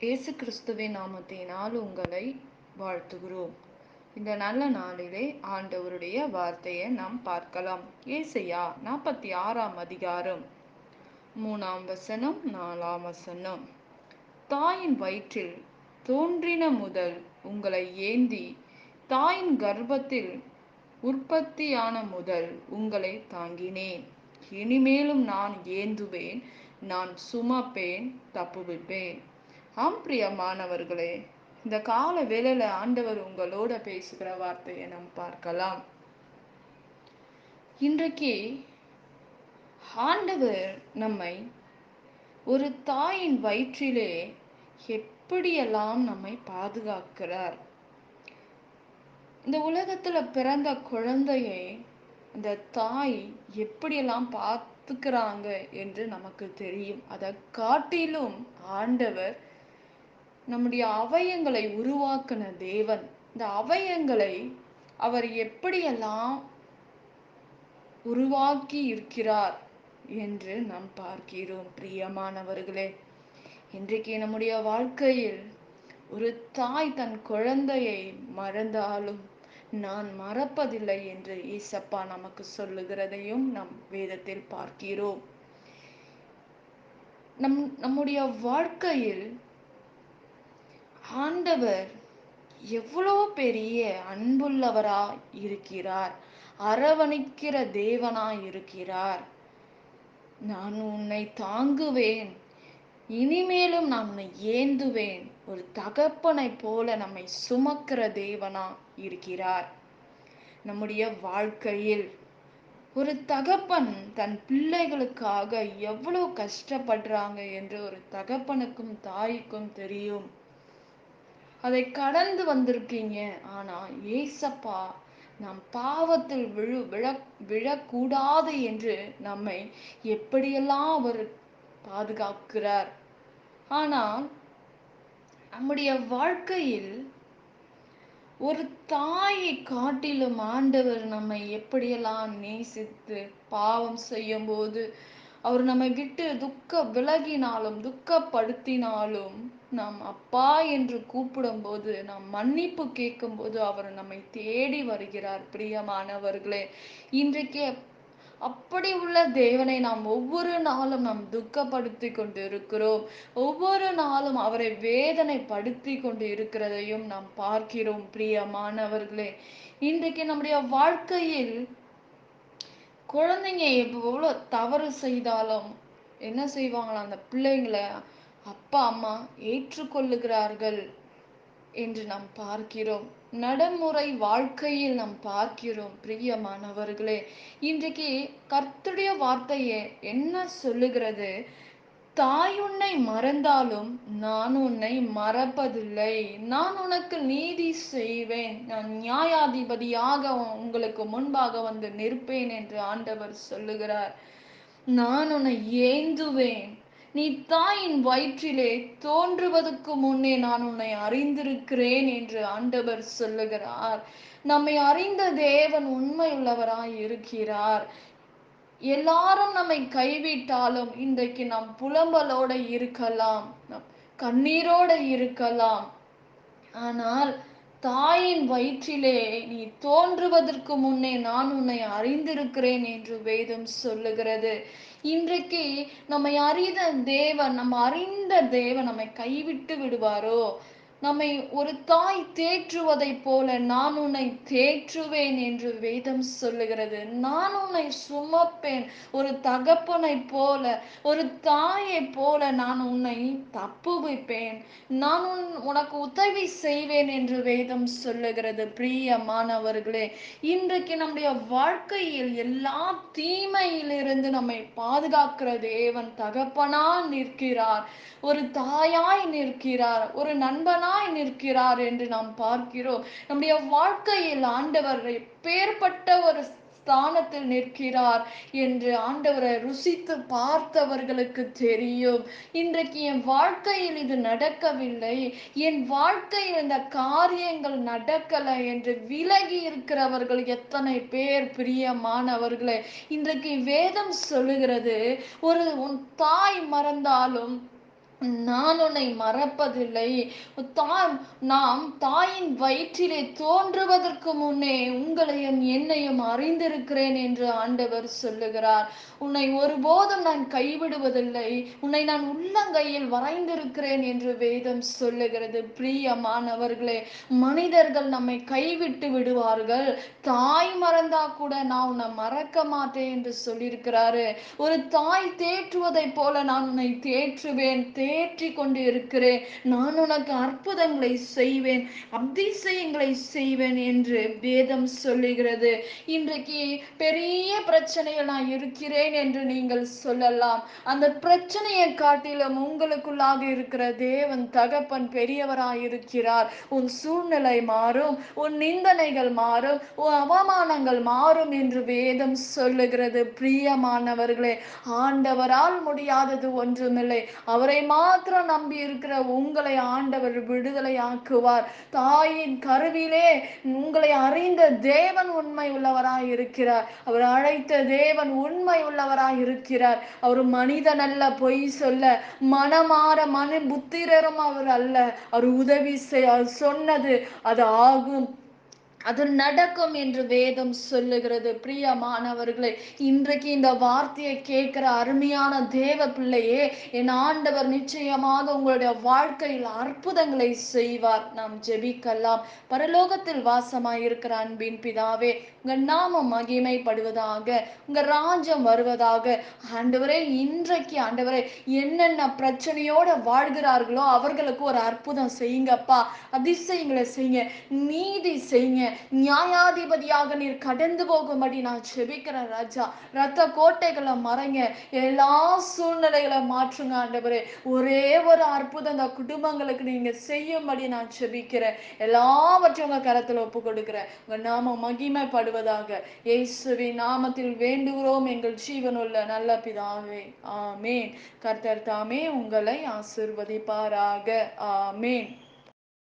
இயேசு கிறிஸ்துவின் நாமத்தினால் உங்களை வாழ்த்துகிறோம். இந்த நல்ல நாளிலே ஆண்டவருடைய வார்த்தையை நாம் பார்க்கலாம். ஏசாயா 46ஆம் அதிகாரம் 3ஆம் வசனம் 4ஆம் வசனம். தாயின் வயிற்றில் தோன்றின முதல் உங்களை ஏந்தி, தாயின் கர்ப்பத்தில் உற்பத்தியான முதல் உங்களை தாங்கினேன். இனிமேலும் நான் ஏந்துவேன், நான் சுமப்பேன், தப்புவிப்பேன். ஆம் பிரியமானவர்களே, இந்த கால வேளையில ஆண்டவர் உங்களோட பேசுகிற வார்த்தையை நாம் பார்க்கலாம். இன்றைக்கு ஆண்டவர் நம்மை ஒரு தாயின் வயிற்றிலே எப்படியெல்லாம் நம்மை பாதுகாக்கிறார். இந்த உலகத்துல பிறந்த குழந்தையை அந்த தாய் எப்படியெல்லாம் பார்த்துக்கிறாங்க என்று நமக்கு தெரியும். அதை காட்டிலும் ஆண்டவர் நம்முடைய அவயங்களை உருவாக்கின தேவன். இந்த அவயங்களை அவர் எப்படியெல்லாம் உருவாக்கி இருக்கிறார் என்று நாம் பார்க்கிறோம். பிரியமானவர்களே, இன்றைக்கு நம்முடைய வாழ்க்கையில் ஒரு தாய் தன் குழந்தையை மறந்தாலும் நான் மறப்பதில்லை என்று ஏசப்பா நமக்கு சொல்லுகிறதையும் நம் வேதத்தில் பார்க்கிறோம். நம்முடைய வாழ்க்கையில் ஆண்டவர் எவ்வளோ பெரிய அன்புள்ளவரா இருக்கிறார், அரவணைக்கிற தேவனா இருக்கிறார். நான் உன்னை தாங்குவேன், இனிமேலும் நான் உன்னை ஏந்துவேன். ஒரு தகப்பனை போல நம்மை சுமக்கிற தேவனா இருக்கிறார். நம்முடைய வாழ்க்கையில் ஒரு தகப்பன் தன் பிள்ளைகளுக்காக எவ்வளவு கஷ்டப்படுறாங்க என்று ஒரு தகப்பனுக்கும் தாய்க்கும் தெரியும். அதை கடந்து வந்திருக்கீங்க. ஆனா ஏசப்பா நாம் பாவத்தில் விழக்கூடாது என்று நம்மை எப்படியெல்லாம் அவர் பாதுகாக்கிறார். ஆனால் நம்முடைய வாழ்க்கையில் ஒரு தாயை காட்டிலும் ஆண்டவர் நம்மை எப்படியெல்லாம் நேசித்து, பாவம் செய்யும் போது அவர் நம்மை விட்டு விலகினாலும் துக்கப்படுத்தினாலும் நாம் அப்பா என்று கூப்பிடும் போது, நாம் மன்னிப்பு கேட்கும் போது அவர் நம்மை தேடி வருகிறார். பிரியமானவர்களே, இன்றைக்கு அப்படி உள்ள தேவனை நாம் ஒவ்வொரு நாளும் நாம் துக்கப்படுத்தி கொண்டு இருக்கிறோம். ஒவ்வொரு நாளும் அவரை வேதனைப்படுத்தி கொண்டு இருக்கிறதையும் நாம் பார்க்கிறோம். பிரியமானவர்களே, இன்றைக்கு நம்முடைய வாழ்க்கையில் குழந்தைங்க எவ்வளோ தவறு செய்தாலும் என்ன செய்வாங்களா, அந்த பிள்ளைங்களை அப்பா அம்மா ஏற்றுக்கொள்ளுகிறார்கள் என்று நாம் பார்க்கிறோம். நடைமுறை வாழ்க்கையில் நாம் பார்க்கிறோம். பிரியமானவர்களே, இன்றைக்கு கர்த்தருடைய வார்த்தையே என்ன சொல்லுகிறது? தாய் உன்னை மறந்தாலும் நான் உன்னை மறப்பதில்லை, நான் உனக்கு நீதி செய்வேன், நான் நியாயாதிபதியாக உங்களுக்கு முன்பாக வந்து நிற்பேன் என்று ஆண்டவர் சொல்லுகிறார். நான் உன்னை ஏந்துவேன், நீ தாயின் வயிற்றிலே தோன்றுவதற்கு முன்னே நான் உன்னை அறிந்திருக்கிறேன் என்று ஆண்டவர் சொல்லுகிறார். நம்மை அறிந்த தேவன் உண்மையுள்ளவராய் இருக்கிறார். எல்லாரும் நம்மை கைவிட்டாலும் இன்றைக்கு நாம் புலம்பலோட இருக்கலாம், கண்ணீரோட இருக்கலாம். ஆனால் தாயின் வயிற்றிலே நீ தோன்றுவதற்கு முன்னே நான் உன்னை அறிந்திருக்கிறேன் என்று வேதம் சொல்லுகிறது. இன்றைக்கு நம்மை அறிந்த தேவன், நம்ம அறிந்த தேவன் நம்மை கைவிட்டு விடுவாரோ? நம்மை ஒரு தாய் தேற்றுவதை போல நான் உன்னை தேற்றுவேன் என்று வேதம் சொல்லுகிறது. நான் உன்னை சுமப்பேன், ஒரு தகப்பனை போல, ஒரு தாயை போல நான் உன்னை தப்புவிப்பேன், நான் உனக்கு உதவி செய்வேன் என்று வேதம் சொல்லுகிறது. பிரியமானவர்களே, இன்றைக்கு நம்முடைய வாழ்க்கையில் எல்லா தீமையிலிருந்து நம்மை பாதுகாக்கிற தேவன் தகப்பனா நிற்கிறார், ஒரு தாயாய் நிற்கிறார், ஒரு நண்பனாய் நிற்கிறார் என்று நாம் பார்க்கிறோம். நம்முடைய வாழ்க்கையில் ஆண்டவர் எப்பேற்பட்ட ஒரு ஸ்தானத்தில் நிற்கிறார் என்று ஆண்டவரை ருசித்து பார்த்தவர்களுக்கு தெரியும். இன்றைக்கு என் வாழ்க்கையில் இது நடக்கவில்லை, என் வாழ்க்கையில் இந்த காரியங்கள் நடக்கலை என்று விலகி இருக்கிறவர்கள் எத்தனை பேர் பிரியமானவர்களே. இன்றைக்கு வேதம் சொல்லுகிறது, உன் தாய் மறந்தாலும் நான் உன்னை மறப்பதில்லை. தான் நாம் தாயின் வயிற்றிலே தோன்றுவதற்கு முன்னே உங்களையும் என்னையும் அறிந்திருக்கிறேன் என்று ஆண்டவர் சொல்லுகிறார். உன்னை ஒருபோதும் நான் கைவிடுவதில்லை, உன்னை நான் உள்ளங்கையில் வரைந்திருக்கிறேன் என்று வேதம் சொல்லுகிறது. பிரியமானவர்களே, மனிதர்கள் நம்மை கைவிட்டு விடுவார்கள், தாய் மறந்தா கூட நான் உன்னை மறக்க மாட்டேன் என்று சொல்லியிருக்கிறாரு. ஒரு தாய் தேற்றுவதைப் போல நான் உன்னை தேற்றுவேன், தேற்றி கொண்டு இருக்கிறேன், நான் உனக்கு அற்புதங்களை செய்வேன், அதிசயங்களை செய்வேன் என்று வேதம் சொல்லுகிறது. இன்றைக்கு பெரிய பிரச்சனையில் நான் இருக்கிறேன் என்று நீங்கள் சொல்லலாம். அந்த பிரச்சனையை காட்டிலும் உங்களுக்குள்ளாக இருக்கிற தேவன் தகப்பன் பெரியவராய் இருக்கிறார். உன் சூழ்நிலை மாறும், உன் நிந்தனைகள் மாறும், உன் அவமானங்கள் மாறும் என்று வேதம் சொல்லுகிறது. பிரியமானவர்களே, ஆண்டவரால் முடியாதது ஒன்றுமில்லை. அவரை மாத்திரம் நம்பி இருக்கிற உங்களை ஆண்டவர் விடுதலை ஆக்குவார். தாயின் கருவிலே உங்களை அறிந்த தேவன் உண்மை உள்ளவராய் இருக்கிறார். அவர் அழைத்த தேவன் உண்மை உள்ளவராய் இருக்கிறார். அவர் மனிதன் அல்ல, பொய் சொல்ல, மனமாற புத்திரரும் அவர் அல்ல. அவர் உதவி சொன்னது அது ஆகும், அது நடக்கும் என்று வேதம் சொல்லுகிறது. பிரியமானவர்களே, இன்றைக்கு இந்த வார்த்தையை கேட்கிற அருமையான தேவ பிள்ளையே, என் ஆண்டவர் நிச்சயமாக உங்களுடைய வாழ்க்கையில் அற்புதங்களை செய்வார். நாம் ஜெபிக்கலாம். பரலோகத்தில் வாசமாய் இருக்கிற அன்பின் பிதாவே, உங்க நாமம் மகிமைப்படுவதாக, உங்க ராஜ்யம் வருவதாக. ஆண்டவரே, இன்றைக்கு ஆண்டவரே, என்னென்ன பிரச்சனையோட வாழ்கிறார்களோ அவர்களுக்கு ஒரு அற்புதம் செய்யுங்கப்பா, அதிசயங்களை செய்யுங்க, நீதி செய்யுங்க, நியாயாதிபதியாக நீர் கடந்து போகும்படி நான் செபிக்கிறேன் ராஜா. ரத்த கோட்டைகளை மறைங்க, எல்லா சூழ்நிலைகளை மாற்றுங்க ஆண்டவரே. ஒரே ஒரு அற்புதம் அந்த குடும்பங்களுக்கு நீங்க செய்யும்படி நான் செபிக்கிறேன். எல்லாவற்றையும் உங்க கரத்தில் ஒப்பு கொடுக்கிறேன். உங்க நாமம் மகிமைப்படுவதாக. இயேசுவின் நாமத்தில் வேண்டுகிறோம் எங்கள் ஜீவனுள்ள நல்ல பிதாவே, ஆமேன். கர்த்தர் தாமே உங்களை ஆசீர்வதிப்பாராக. ஆமேன்.